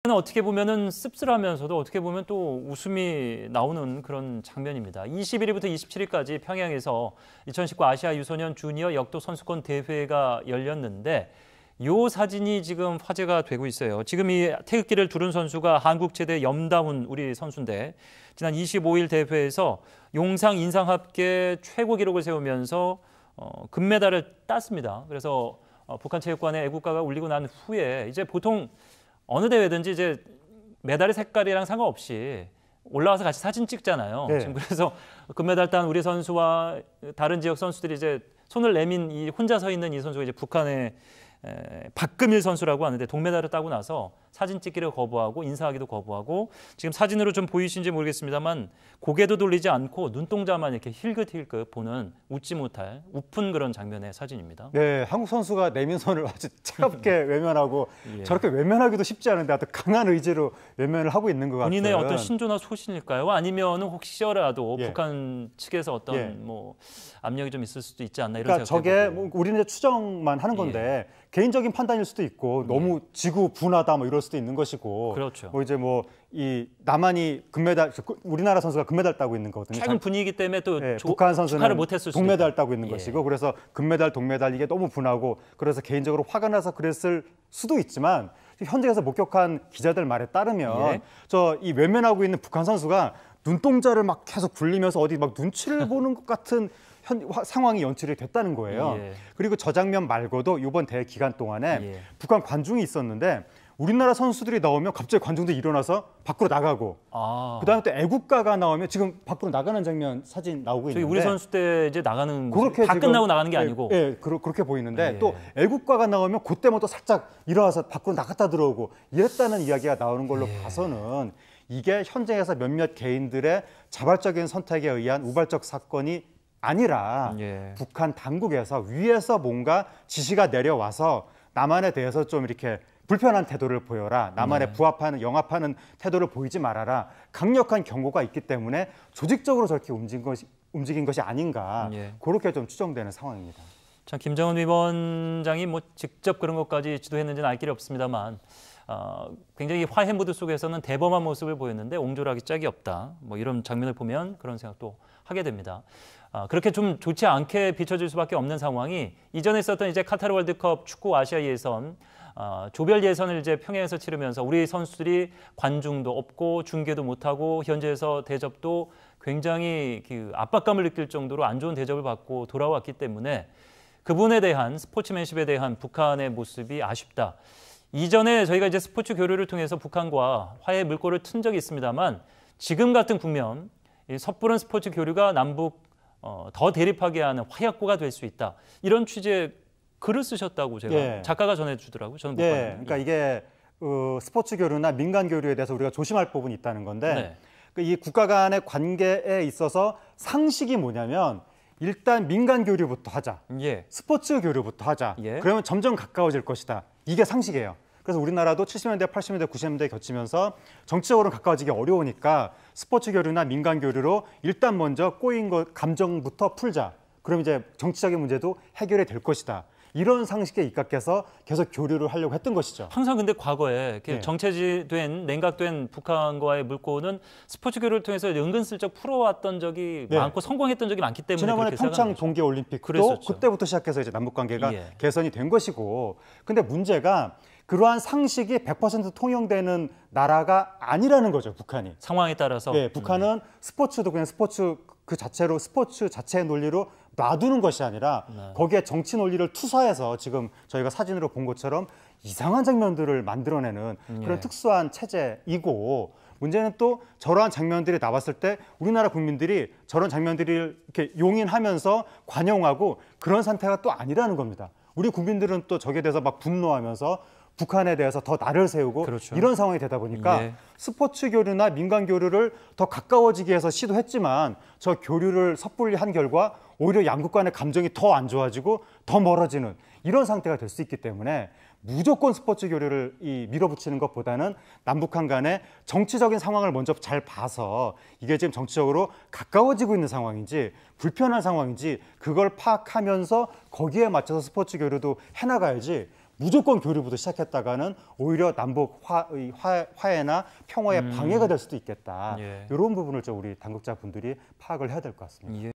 어떻게 보면은 씁쓸하면서도 어떻게 보면 또 웃음이 나오는 그런 장면입니다. 21일부터 27일까지 평양에서 2019 아시아 유소년 주니어 역도 선수권 대회가 열렸는데 이 사진이 지금 화제가 되고 있어요. 지금 이 태극기를 두른 선수가 한국 체대 염다훈 우리 선수인데 지난 25일 대회에서 용상 인상합계 최고 기록을 세우면서 금메달을 땄습니다. 그래서 북한 체육관에 애국가가 울리고 난 후에 이제 보통 어느 대회든지 이제 메달의 색깔이랑 상관없이 올라와서 같이 사진 찍잖아요. 네. 지금 그래서 금메달 딴 우리 선수와 다른 지역 선수들이 이제 손을 내민 이 혼자 서 있는 이 선수가 이제 북한의 박금일 선수라고 하는데 동메달을 따고 나서 사진 찍기를 거부하고 인사하기도 거부하고 지금 사진으로 좀 보이신지 모르겠습니다만 고개도 돌리지 않고 눈동자만 이렇게 힐긋힐긋 보는 웃지 못할 우픈 그런 장면의 사진입니다. 네, 한국 선수가 내민 손을 아주 차갑게 외면하고 예. 저렇게 외면하기도 쉽지 않은데 아주 강한 의지로 외면을 하고 있는 것 같아요. 본인의 어떤 신조나 소신일까요? 아니면 혹시라도 예. 북한 측에서 어떤 예. 뭐 압력이 좀 있을 수도 있지 않나 이런 그러니까 생각이 저게 들고. 뭐 우리는 이제 추정만 하는 건데 개인적인 판단일 수도 있고 너무 지구 분하다 뭐 이럴 수도 있는 것이고 그렇죠. 뭐 이제 뭐 이 남한이 금메달 우리나라 선수가 금메달 따고 있는 거거든요. 최근 분위기 때문에 또 북한 선수는 축하를 못했을 수도 동메달 있다. 따고 있는 예. 것이고 그래서 금메달 동메달 이게 너무 분하고 그래서 개인적으로 화가 나서 그랬을 수도 있지만 현장에서 목격한 기자들 말에 따르면 예. 저 이 외면하고 있는 북한 선수가 눈동자를 막 계속 굴리면서 어디 막 눈치를 보는 것 같은 상황이 연출이 됐다는 거예요. 예. 그리고 저 장면 말고도 이번 대회 기간 동안에 예. 북한 관중이 있었는데 우리나라 선수들이 나오면 갑자기 관중들이 일어나서 밖으로 나가고 그다음에 또 애국가가 나오면 지금 밖으로 나가는 장면 사진 나오고 있는데 우리 선수 때 이제 나가는 그렇게 다 지금, 끝나고 나가는 게 아니고 그렇게 보이는데 예. 또 애국가가 나오면 그때만 또 살짝 일어나서 밖으로 나갔다 들어오고 이랬다는 이야기가 나오는 걸로 봐서는 이게 현장에서 몇몇 개인들의 자발적인 선택에 의한 우발적 사건이 아니라 북한 당국에서 위에서 뭔가 지시가 내려와서 남한에 대해서 좀 이렇게 불편한 태도를 보여라. 남한에 부합하는 영합하는 태도를 보이지 말아라. 강력한 경고가 있기 때문에 조직적으로 저렇게 움직인 것이 아닌가. 그렇게 좀 추정되는 상황입니다. 참 김정은 위원장이 뭐 직접 그런 것까지 지도했는지는 알 길이 없습니다만 굉장히 화해 무드 속에서는 대범한 모습을 보였는데 옹졸하기 짝이 없다. 뭐 이런 장면을 보면 그런 생각도 하게 됩니다. 그렇게 좀 좋지 않게 비춰질 수밖에 없는 상황이 이전에 있었던 이제 카타르 월드컵 축구 아시아 예선 조별 예선을 이제 평양에서 치르면서 우리 선수들이 관중도 없고 중계도 못하고 현지에서 대접도 굉장히 그 압박감을 느낄 정도로 안 좋은 대접을 받고 돌아왔기 때문에 그분에 대한 스포츠맨십에 대한 북한의 모습이 아쉽다. 이전에 저희가 이제 스포츠 교류를 통해서 북한과 화해 물꼬를 튼 적이 있습니다만 지금 같은 국면, 이 섣부른 스포츠 교류가 남북 더 대립하게 하는 화약고가 될 수 있다. 이런 취지의 글을 쓰셨다고 제가 작가가 전해주더라고요. 저는 못 봤는데. 그러니까 이게 스포츠 교류나 민간 교류에 대해서 우리가 조심할 부분이 있다는 건데 이 국가 간의 관계에 있어서 상식이 뭐냐면 일단 민간 교류부터 하자. 스포츠 교류부터 하자. 그러면 점점 가까워질 것이다. 이게 상식이에요. 그래서 우리나라도 70년대, 80년대, 90년대에 겹치면서 정치적으로 가까워지기 어려우니까 스포츠 교류나 민간 교류로 일단 먼저 꼬인 것 감정부터 풀자. 그럼 이제 정치적인 문제도 해결이 될 것이다. 이런 상식에 입각해서 계속 교류를 하려고 했던 것이죠. 항상 근데 과거에 정체된 냉각된 북한과의 물꼬는 스포츠 교류를 통해서 은근슬쩍 풀어왔던 적이 많고 성공했던 적이 많기 때문에 지난번에 평창 동계올림픽도 그때부터 시작해서 이제 남북 관계가 개선이 된 것이고, 근데 문제가 그러한 상식이 100% 통용되는 나라가 아니라는 거죠, 북한이. 상황에 따라서. 북한은 스포츠도 그냥 스포츠 그 자체로 스포츠 자체의 논리로 놔두는 것이 아니라 거기에 정치 논리를 투사해서 지금 저희가 사진으로 본 것처럼 이상한 장면들을 만들어내는 그런 특수한 체제이고, 문제는 또 저러한 장면들이 나왔을 때 우리나라 국민들이 저런 장면들을 이렇게 용인하면서 관용하고 그런 상태가 또 아니라는 겁니다. 우리 국민들은 또 저기에 대해서 막 분노하면서 북한에 대해서 더 날을 세우고 이런 상황이 되다 보니까 스포츠 교류나 민간 교류를 더 가까워지기 위해서 시도했지만 저 교류를 섣불리 한 결과 오히려 양국 간의 감정이 더 안 좋아지고 더 멀어지는 이런 상태가 될 수 있기 때문에 무조건 스포츠 교류를 밀어붙이는 것보다는 남북한 간의 정치적인 상황을 먼저 잘 봐서 이게 지금 정치적으로 가까워지고 있는 상황인지 불편한 상황인지 그걸 파악하면서 거기에 맞춰서 스포츠 교류도 해나가야지, 무조건 교류부터 시작했다가는 오히려 남북 화해나 평화에 방해가 될 수도 있겠다. 예. 이런 부분을 좀 우리 당국자분들이 파악을 해야 될 것 같습니다. 예.